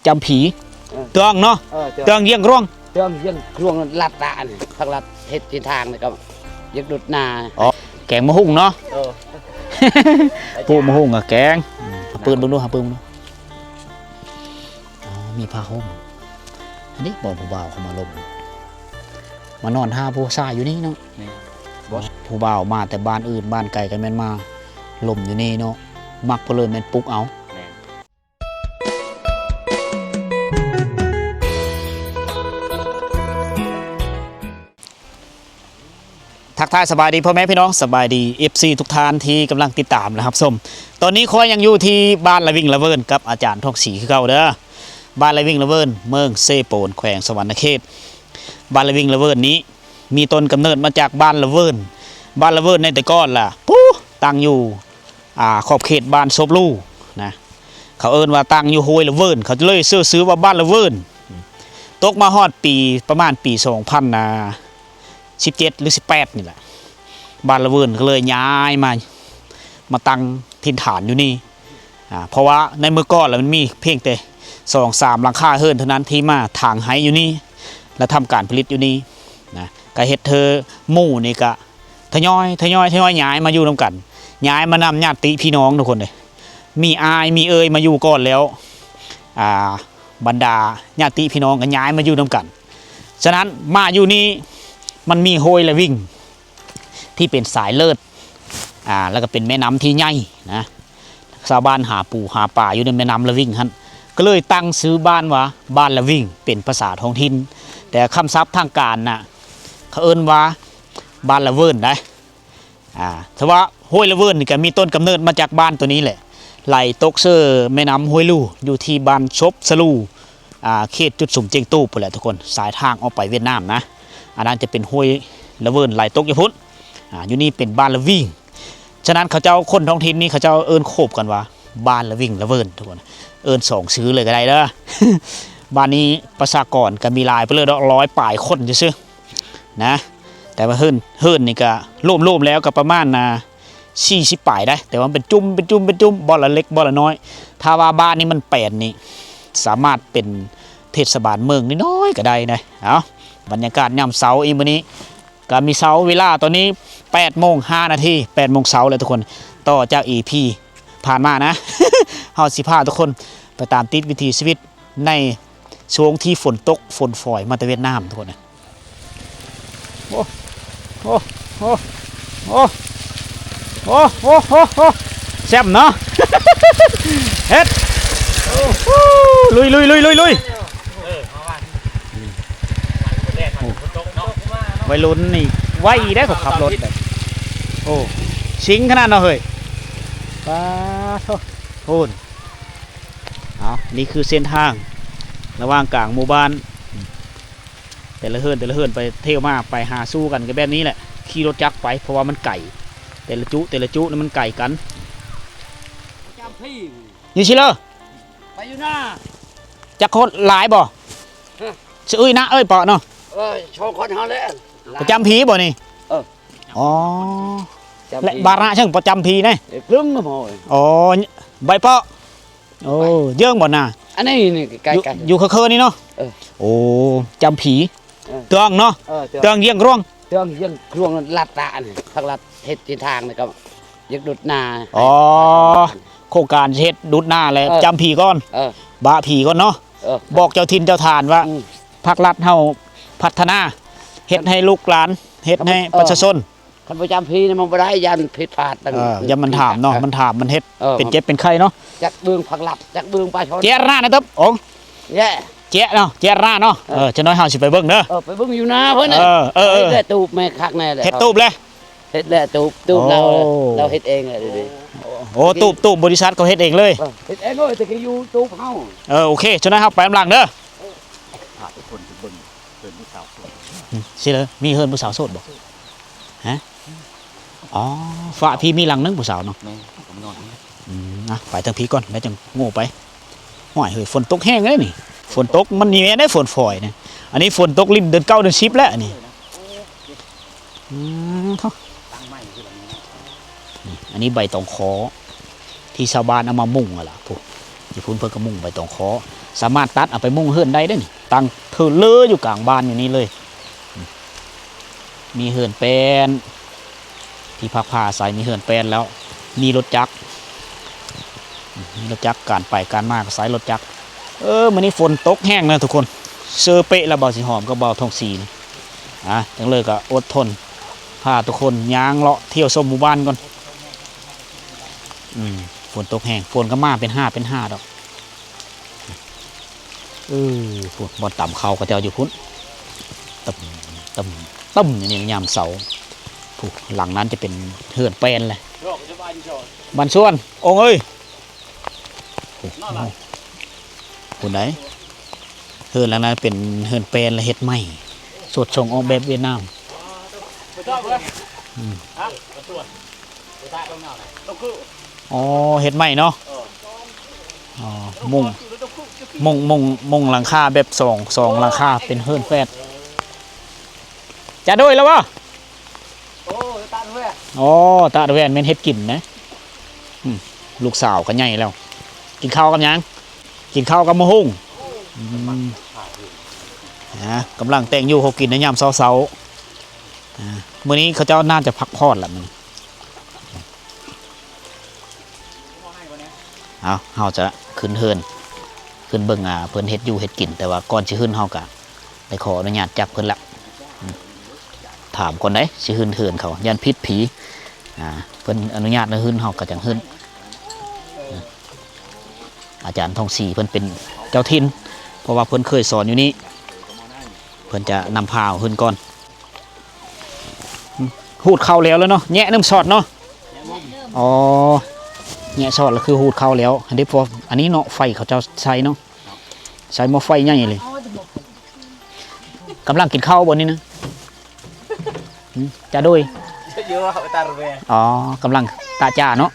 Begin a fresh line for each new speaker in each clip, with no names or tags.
จำผีเตืองเนาะเตืองเยี่ยงร่วง
เตืองเยี่ยงร่วงลัดตาเนี่ยพักลัดเฮ็ดที่ทางนี่ก็ยึดดุดนา
อ๋อแกงมะฮุ่งเนาะปูมะฮุ่งอะแกงปืนบึ้งดูหาปืนดูมีผ้าห่มอันนี้บอกผู้บ่าวเขามาลมมานอนท่าผู้ชายอยู่นี่เนาะผู้บ่าวมาแต่บ้านอื่นบ้านไกลกันแม่นมาลมอยู่นี่เนาะมักเพลินแม่นปุ๊กเอาทักทายสบายดีพ่อแม่พี่น้องสบายดี FC ทุกท่านที่กำลังติดตามนะครับส้มตอนนี้คอยยังอยู่ที่บ้านละวิ่งละเวิร์นกับอาจารย์ทองศรีคือเก่าเด้อบ้านละวิ่งละเวิร์นเมืองเซโปนแขวงสวรรณเขตบ้านละวิ่งละเวิร์นนี้มีต้นกำเนิดมาจากบ้านละเวิร์นบ้านละเวิร์นในแต่ก้อนล่ะปู๊ตั้งอยู่ขอบเขตบ้านซบลู่นะเขาเอิ้นว่าตั้งอยู่ห้วยละเวิร์นเขาเลยซื้อว่าบ้านละเวิร์นตกมาฮอดปีประมาณปี2017หรือ18นี่แหละบ้านละเวิร์นก็เลยย้ายมาตั้งถิ่นฐานอยู่นี่เพราะว่าในเมื่อก่อนแล้วมันมีเพียงแต่2-3หลังคาเฮือนเท่านั้นที่มาถางไห้อยู่นี่และทำการผลิตอยู่นี่นะก็เฮ็ดเธอหมู่นี่ก็ทยอยย้ายมาอยู่นำกันย้ายมานำญาติพี่น้องทุกคนเลยมีอายมีเอ่ยมาอยู่ก่อนแล้วบรรดาญาติพี่น้องก็ย้ายมาอยู่นำกันฉะนั้นมาอยู่นี่มันมีห้วยละวิ่งที่เป็นสายเลิศแล้วก็เป็นแม่น้ำที่ใหญ่นะชาวบ้านหาปูหาป่าอยู่ในแม่น้ำละวิ่งฮั่นก็เลยตั้งซื้อบ้านว่าบ้านละวิ่งเป็นภาษาท้องถิ่นแต่คำศัพท์ทางการน่ะเขาเอิ้นว่าบ้านละเวิร์นได้แต่ว่าห้วยละเวิร์นนี่ก็มีต้นกำเนิดมาจากบ้านตัวนี้แหละไหลตกเสื้อแม่น้ำห้วยลู่อยู่ที่บ้านชบสลูเขตจุดสุ่มเจียงตู้ไปแหละทุกคนสายทางออกไปเวียดนามนะอันนั้นจะเป็นห้วยละเวิร์นไหลตกอยู่พุ่นอยู่นี่เป็นบ้านละวิ่งฉะนั้นเขาเจ้าคนท้องถิ่นนี่เขาเจ้าเอิ้นโคบกันว่าบ้านละวิ่งละเวิร์นทุกคนเอิ้น2ชื่อเลยก็ได้เด้อ บ้านนี้ประชากรก็มีหลายไปเลย100 ปลายคนซื่อๆนะแต่ว่าเฮิรนนี่ก็รวมแล้วก็ประมาณ40 ปลายได้แต่ว่าเป็นจุ่มบ่อละเล็กบ่อละน้อยถ้าว่าบ้านนี้มัน8นี่สามารถเป็นเทศบาลเมืองน้อยๆก็ได้นะเอาบรรยากาศยามเช้าอีมื้อนี้ก็มีเช้าเวลาตอนนี้8:05 นาที8 โมงเช้าเลยทุกคนต่อจาก EP ผ่านมานะ เฮาสิพาทุกคนไปตามติดวิถีชีวิตในช่วงที่ฝนตกฝนฝอยมาจากเวียดนามทุกคนนะโอ้แซ่บเนาะ เฮ็ดลุยวัยรุ่นนี่ไวได้เขาขับรถแบบโอ้ชิงขนาดเนาะเฮ้ยป้าโทษนี่คือเส้นทางระหว่างกลางหมู่บ้านแต่ละเฮือนไปเที่ยวมาไปหาสู้กันกับแบบนี้แหละขี่รถจักรไปเพราะว่ามันไก่แต่ละจุนั้นมันไก่กันอยู่ชิเลอ
ไปอยู่หน้า
จักรโคตรหลายบ่ชื่อนะเอ้ยปอเนาะ
โชว์คนเฮาเลย
ประจำผีบ่นี่อ๋อและบาระช่างประจำผีนะ
ครึ่งหม้อ
อ๋อใบเปาะโอ้เยื่องบ่น่ะ
อันนี้ไก่
อยู่เคยนี่เนาะโอ้จำผีเตืองเนาะเตืองเยี่ยงร่วง
เตืองเยี่ยงร่วงลัดตาเนี่ยพักลัดเฮ็ดที่ทางนี่ก็ยึดดุดนา
อ๋อโครงการเฮ็ดดุดนาเลยจำผีก่อนบะผีก่อนเนาะบอกเจ้าทินเจ้าทานว่าพักลัดเฮาพัฒนาเฮ็ดให้ลูกหลานเฮ็ดให้ประชาชน
คันประจำพีนี่มันบ่ได้ยันผิดพลาด
ยันมันถามเนาะมันเฮ็ดเป็นเจ็บเป็นไข้เนาะ
จักเบืองผักหลับจักเบืองปลาช้อน
เจ้าหน้านะต๊บโอ้
แย่
เจ้าเนาะเจ้าหน้าเนาะจะน้อยเฮาสิไปเบิ่งเด้อ
ไปเบิ่งอยู่นะเพิ่นน่ะเฮ็ดตูบแม่คักแน่เลย
เฮ็ดตูบเลย
เฮ็ดแล้วตูบเราเฮ็ดเองเลยดิ
โอ้ตูบบริษัทเขาเฮ็ดเองเลย
เฮ็ดเองเลยแต่ก็อยู่ตูบเฮา
โอเคจะน้อยเฮาไปกำลังเด้อทุกคนสิเบิ่งเฮิรนผู้สาวโสดสิเลยมีเฮิรนผู้สาวโสดบ่ฮะอ๋อฝ่าพี่มีหลังนึงผู้สาวเนาะไปทางพี่ก่อนแล้วจังโง่ไปห่วยเฮ้ยฝนตกแห้งเลยนี่ฝนตกมันนี่แม่ได้ฝนฝอยนะอันนี้ฝนตกริมเดือน9เดือน10แล้วนี่อันนี้ใบตองคอที่ชาวบ้านเอามามุ่งล่ะพวกที่พุ่นเพิ่นก็มุ่งใบตองคอ สามารถตัดเอาไปมุ่งเฮือนได้ด้วยนี่ตั้งเธอเลออยู่กลางบ้านอยู่นี่เลยมีเฮือนแปลนที่พักผ้าใส่มีเฮือนแปลนแล้วมีรถจักรการไปการมาก็ใส่รถจักรมื้อนี้ฝนตกแห้งนะทุกคนเซอร์เปะแล้วเบาสีหอมก็เบาทองสีนี่จังเลยก็อดทนพาทุกคนย่างเลาะเที่ยวชมหมู่บ้านก่อนฝนตกแห้งฝนก็มาเป็นห้าดอกฝนบอลต่ำเขาก็เจ้าอยู่พุ่นต่ำอย่างนี้ยามเสาผูกหลังนั้นจะเป็นเฮือนแปลนเลยบันส่วนองค์เอ้ยคนไหนเฮือนหลังนั้นเป็นเฮือนแปลนและเฮ็ดใหม่สดส่งออกแบบเวียดนามอ๋อเฮ็ดใหม่เนาะมุงหลังคาแบบสองหลังคาเป็นเฮือนแฟดจะด้วยแล้ววะตาดแวนเมนเฮ็ดกินนะลูกสาวก็ใหญ่แล้วกินข้าวกับยังกินข้าวกับมะฮุ่งกำลังแต่งอยู่เขากินในยามเช้ามื้อนี้เขาเจ้าน่าจะพักผ่อนละมันเฮาจะขึ้นเบิ่งเพิ่นเฮ็ดอยู่เฮ็ดกินแต่ว่าก่อนสิขึ้นเฮาก็ได้ขออนุญาตจักเพิ่นละถามก่อนได้สิขึ้นเฮือนเขายันพิษผีเพิ่นอนุญาตให้ขึ้นเฮาก็จังขึ้นอาจารย์ทองศรีเพิ่นเป็นเจ้าถิ่นเพราะว่าเพิ่นเคยสอนอยู่นี่เพิ่นจะนำพาขึ้นก่อนหูดเข้าแล้วเนาะแงะน้ำสอดเนาะอ๋อแงะสอดแล้วคือหูดเข้าแล้วอันนี้พออันนี้เนาะไฟเขาจะใช้เนาะใช้หม้อไฟใหญ่เลยกำลังกินข้าวบนนี้นะจะด้วยอ๋อกำลังตาจ่าเนาะ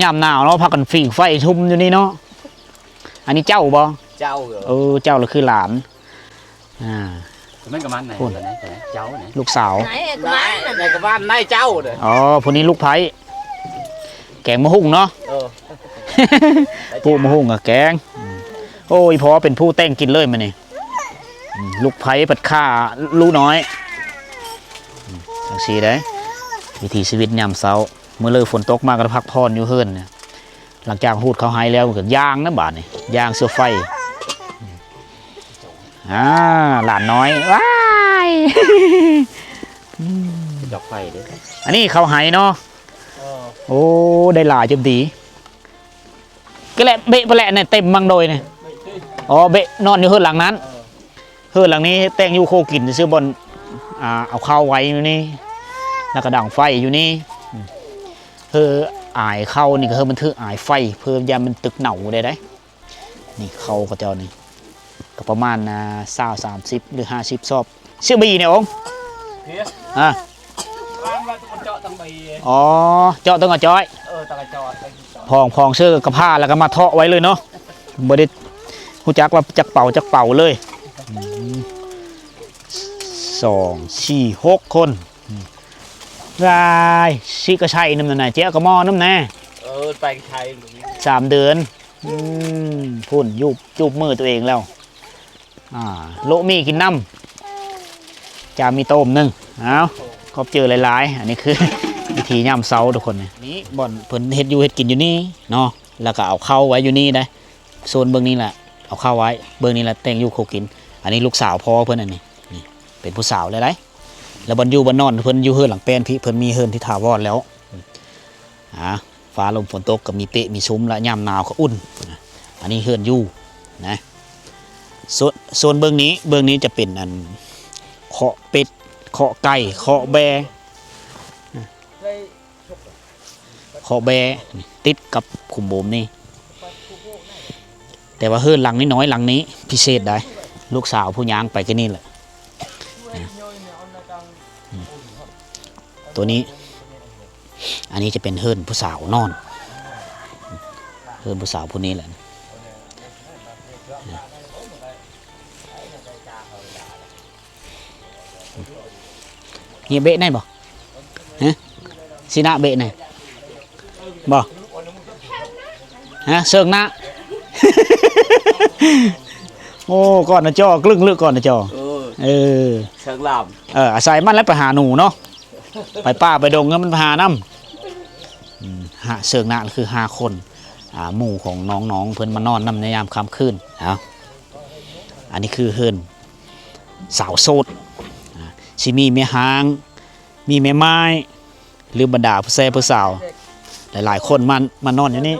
ยามหนาวเนาะพักกันฝีไฟชุ่มอยู่นี่เนาะอันนี้เจ้าบ่เจ้าเจ้าเราคือหลาน
มันกับมันไหนเจ้าไหน
ลูกสาว
ไหนกับบ้านไหนเจ้าเลย
อ๋อพวกนี้ลูกไผ่แกงมะฮุ่งเนาะปูมะฮุ่งกับแกงโอ้ยพอเป็นผู้แต่งกินเลยมันนี่ลูกไผ่ปัดข้าลูกน้อยจังสีได้วิถีชีวิตยามเช้าเมื่อเลิกฝนตกมาก็พักผ่อนอยู่เฮือนเนี่ยหลังจากหูดเขาหายแล้วก็ย่างนะบาดนี่ย่างเสื้อไฟหลานน้อยว้าย
ดอกไฟด้วย
อันนี้เขาหายเนาะโอ้ได้หลายจมดีก็แหละเบะไปแหละเนี่ยเต็มมังโดยเนี่ยอ๋อเบะนอนอยู่เฮือนหลังนั้นเฮือนหลังนี้แต่งอยู่โคกินซื้อบนเอาข้าวไว้อยู่นี่แล้วก็ดังไฟอยู่นี่อายเข้านี่ก็มันถืออายไฟเพิ่มยามันตึกเหน่าได้นี่เข้าก็เจ้านี่ก็ประมาณ30หรือ50ซอบเชื่อบีเนี่ยองอ๋อเจาะต้องกระจอยพองเชื่อกระพ้าแล้วก็มาเทาะไว้เลยเนาะบริหูจักว่าจักเป่าเลย2 4 6 คนรายชิกระชัยน้ำหน่อยเจ๊กระมอน้ำแน่
ไปไทย
3 เดือนพุ่นจูบมือตัวเองแล้วโลมีกินน้ำจะมีต้มนึงก็เจอหลายๆอันนี้คือวิธีย่ำเสาทุกคนนี่บ่อนเพิ่นเฮ็ดอยู่เฮ็ดกินอยู่นี่เนาะแล้วก็เอาเข้าไว้อยู่นี่ได้โซนเบื้องนี้แหละเอาเข้าไว้เบื้องนี้แหละแต่งอยู่โคกินอันนี้ลูกสาวพ่อเพิ่นอันนี้เป็นผู้สาวเลยแล้วบนอยู่บนนอนเพิ่นอยู่เฮือนหลังแป้นพี่เพิ่นมีเฮือนที่ถาวรแล้วฟ้าลมฝนตกก็มีเปะมีซุ้มและย่ำหนาวก็อุ่นอันนี้เฮือนอยู่นะโซนเบื้องนี้จะเป็นอันเคาะเป็ดเคาะไก่เคาะแบติดกับขุมโบมนี่แต่ว่าเฮือนหลังนี้น้อยหลังนี้พิเศษได้ลูกสาวผู้ย่างไปก็นี่แหละตัวนี้อันนี้จะเป็นเฮือนผู้สาวนอนเฮือนผู้สาวผู้นี้แหละเฮียเบะได้บ่ซีนาเบะไหนบ่เซิงนะ โอ้ก่อนนะจอกลึ่งเลือกก่อนนะจอเออ
เชิงล
อาศัยมันแล้วไปหาหนูเนาะไปป้าไปดงเงี้ยมันไปหาน้ำหาเสือกหน้าคือ5 คนหมู่ของน้องๆเพิ่นมานอนนำในยามค่ำคืนเอาอันนี้คือเฮือนสาวโสดสิมีแม่หางมีแม่ไม้หรือบรรดาผู้แซ่ผู้สาวหลายๆคนมานอนอยู่นี่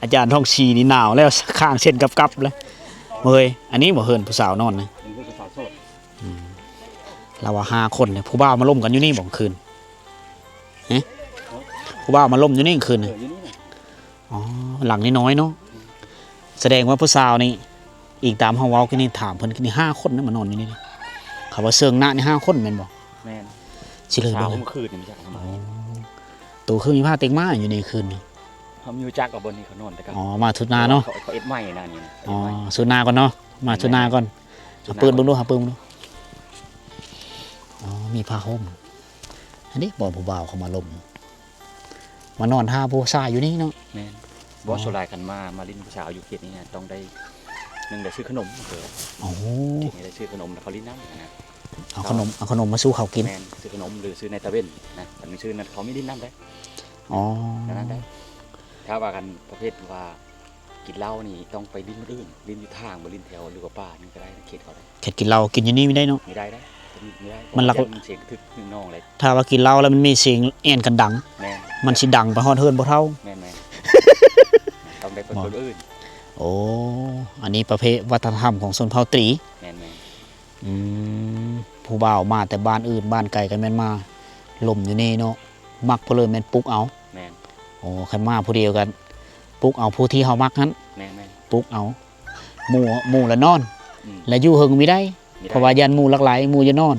อาจารย์ท่องชีนี่หนาวแล้วข้างเช่นกับเลยเฮ้ยอันนี้บ่เฮือนผู้สาวนอนนะเราว่า5 คนเนี่ยผู้บ่าวมาล่มกันอยู่นี่บ่คืนผู้บ่าวมาล่มอยู่นี่คืนนึงอ๋อหลังน้อยๆเนาะแสดงว่าผู้สาวนี่อีกตามเฮาเว้าคือนี่ถามเพิ่นคือนี่5 คนนะมานอนอยู่นี่เขาว่าเซิงหน้านี่5 คนแม่นบ่
แม่น
สิเลยบ่
เมื่อคืนนี่มันจักทำไม
ตัวคือมีผ้าเต็งมาอยู่ในคืนนี่
เฮามีจักกับบนนี่เขานอนแต่กัน
อ๋อมาทุนนาเนาะ
เขาเอ็ดใหม่นะนี่
อ๋อทุนนาก่อนเนาะมาทุนนาก่อนหาปืนเบิ่งดูหาปืนเบิ่งดูอ๋อมีผ้าห่มอันนี้บ่ผู้บ่าวเขามาล่มมานอนท่าผู้ชายอยู่นี่เนาะ
แม่นบ่สลายกันมาลิ้นผู้สาวอยู่เขตนี้เนี่ยต้องได้นึงได้ซื้อขนมเด้อ
โอ้
ได้ซื้อขนมแล้วเขาลิ้นน้ำนะ
เอาขนมมาสู้เขากิน
แม่นซื้อขนมหรือซื้อในตะเวนนะแต่ไม่ซื้อนั้นเขาไม่ลิ้นน้ำได้
อ๋อ
นั้นได้ถ้าว่ากันประเภทว่ากินเหล้านี่ต้องไปลิ้นอื่นลิ้นอยู่ทางบ่ลิ้นแถวหรือว่าป่านี่ก็ได้เขตเขาได้
แค่กินเหล้ากินอยู่นี่ไม่ได้เนาะ
ไม่ได้ไม่ได้
มันลัก
เสียงทึกนึงน้องเลย
ถ้าว่ากินเหล้าแล้วมันมีเสียงแอนกันดังมันสิดังไปฮอดเฮือนบ่เท่า
แม่นต้องได้คนอื่น
โอ้อันนี้ประเภทวัฒนธรรมของชนเผ่าตรี
แม่น
ผู้บ่าวมาแต่บ้านอื่นบ้านไกลกันแม่นมาล่มอยู่นี่เนาะมักเพลินแม่นปลุกเอา
แม่น
โอ้คันมาผู้เดียวกันปลุกเอาผู้ที่เฮามักนั้น
แม่น
ปลุกเอาหมู่ละนอนและอยู่เฮิงมีได้เพราะว่ายันหมู่หลากหลายหมู่จะนอน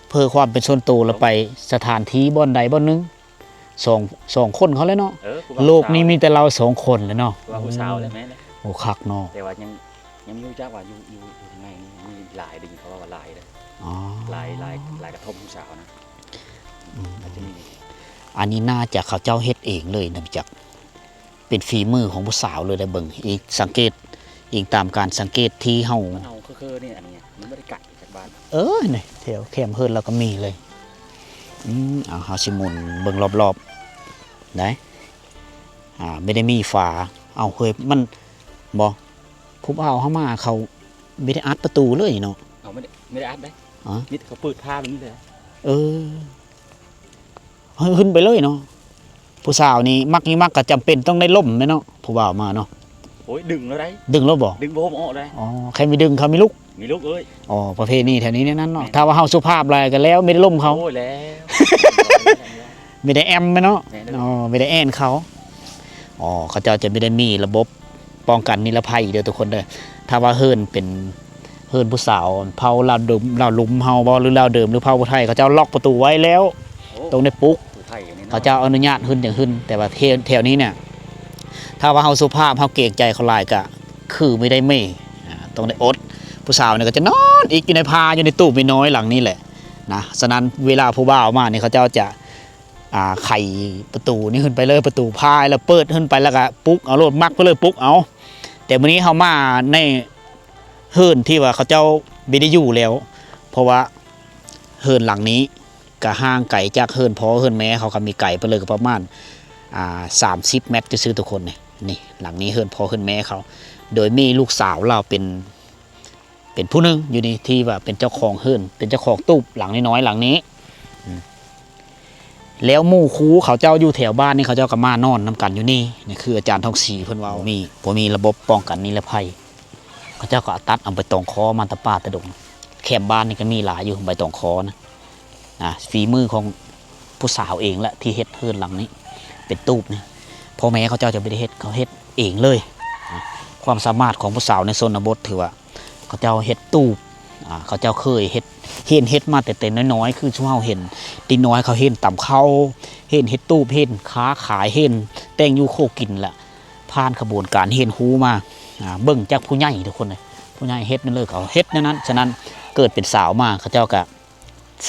เพื่อความเป็นส่วนตัวเราไปสถานที่บ่อนใดบ่อนนึงสองคนเขาเลยเนาะโลกนี้มีแต่เรา2 คนเลยเนาะ
ว่าผู้สาวเลยแม่เลย
โอ้คักเนาะ
แต่ว่ายังมีจักว่าอยู่ทางในนี่มีหลายดึงเขาว่าหลายเลย
อ๋อ
หลายกระทบผู้สาวนะอาจจะมี
อันนี้น่าจะเขาเจ้าเฮ็ดเองเลยนะจักเป็นฝีมือของผู้สาวเลยได้เบิ่งอีกสังเกตอีกตามการสังเกตที่เฮา
คือนี่อันนี้มันไม่ได้กัดจากบ้าน
นี่แถวแคมเฮิร์นเราก็มีเลยเอาเฮาสิหมุนเบิ่งรอบๆได้ไม่ได้มีฝาเอาเฮ้ยมันบ่ผู้บ่าวเฮามาเขาไม่ได้อัดประตูเลยเนาะ
เอาไม่ได้อัดได้นี่เขาเปิดผ้าแบบนี้เลย
ขึ้นไปเลยเนาะผู้สาวนี่มักก็จำเป็นต้องได้ล่มไหมเนาะผู้บ่าวมาเนาะ
โอ้ยดึงแล้วได้
ดึงแล้วบ่
ดึงโบมออกได้
ใครมีดึงเขามีลุก
เอ้ย
ประเภทนี้แถวนี้นั่นเนาะถ้าว่าเฮาสุภาพอะไรกันแล้วไม่ได้ล่มเขา
โอ้ยแล้ว
ไม่ได้แอมไหมเนาะไม่ได้แอนเขาเขาเจ้าจะไม่ได้มีระบบป้องกันนิรภัยเด้อทุกคนเด้อถ้าว่าเฮิร์นเป็นเฮิร์นผู้สาวเผาลาวลุมเฮาบ่หรือลาวเดิมหรือเผาผู้ไทยเขาเจ้าล็อกประตูไว้แล้วตรงในปุ๊กเขาเจ้าอนุญาตขึ้นอย่างขึ้นแต่ว่าแถวนี้เนี่ยถ้าว่าเฮาสุภาพเฮาเกรงใจเขาหลายก็คือไม่ได้เม่ตรงในอดผู้สาวเนี่ยก็จะนอนอีกอยู่ในพาอยู่ในตู้ไม่น้อยหลังนี้แหละนะฉะนั้นเวลาผู้บ่าวมาเนี่ยเขาเจ้าจะไขประตูนี่ขึ้นไปเลยประตูพายแล้วเปิดขึ้นไปแล้วก็ปุ๊กเอารถมักไปเลยปุ๊กเอาแต่วันนี้เฮามาในเฮิร์นที่ว่าเขาเจ้าไม่ได้อยู่แล้วเพราะว่าเฮิร์นหลังนี้ก็ห่างไกลจากเฮิร์นพ่อเฮิร์นแม่เขาก็มีไก่ไปเลยก็ประมาณ30 เมตรจะซื้อทุกคนนี่หลังนี้เฮิร์นพ่อเฮิร์นแม่เขาโดยมีลูกสาวเราเป็นผู้หนึ่งอยู่นี่ที่ว่าเป็นเจ้าของเฮิร์นเป็นเจ้าของตู้หลังน้อยหลังนี้แล้วหมู่คูเขาเจ้าอยู่แถวบ้านนี่เขาเจ้าก็มานอนนำกันอยู่นี่คืออาจารย์ทองศรีเพิ่นว่ามีระบบป้องกันนิรภัยเขาเจ้าก็ตัดเอาใบตองคอมันตะป้าตะดงแคมบ้านนี่ก็มีหลายอยู่ใบตองคอนะฝีมือของผู้สาวเองแหละที่เฮ็ดเฮิร์นหลังนี้เป็นตู้เนี่ยพ่อแม่เขาเจ้าจะไม่ได้เฮ็ดเขาเฮ็ดเองเลยความสามารถของผู้สาวในโซนบทถือว่าเขาเจ้าเฮ็ดตู้เขาเจ้าเคยเฮ็ดมาแต่น้อยๆคือช่วงเห็นตีน้อยเขาเห็นต่ำเข้าเฮ็ดตู้เห็นค้าขายเห็นแต่งยูโคกินแหละผ่านขบวนการเห็นฮูมาเบิ่งจากผู้ใหญ่ทุกคนเลยผู้ใหญ่เฮ็ดนั่นเลยเขาเฮ็ดนั้นฉะนั้นเกิดเป็นสาวมาเขาเจ้าก็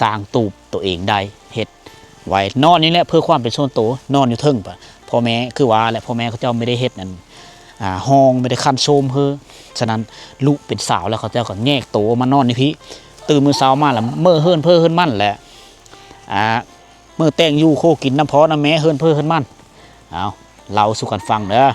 สร้างตู้ตัวเองได้เฮ็ดไว้นอนนี่แหละเพื่อความเป็นส่วนตัวนอนอยู่เทิงปะพ่อแม่คือว่าแหละพ่อแม่เขาเจ้าไม่ได้เฮ็ดนั่น ห้องไม่ได้คันโซมเฮ้อฉะนั้นลูกเป็นสาวแล้วเขาเจ้าก็แยกโตวมานอนนี่พี่ตื่นมื้อเช้ามาแล้วเมื่อเฮิรนเพ้อเฮิรนมั่นแหละเมื่อแต่งอยู่โคกินน้ำพอน้ำแม่เฮิรนเพ้อเฮิรนมั่นเอาเราสู่กันฟังเด้อ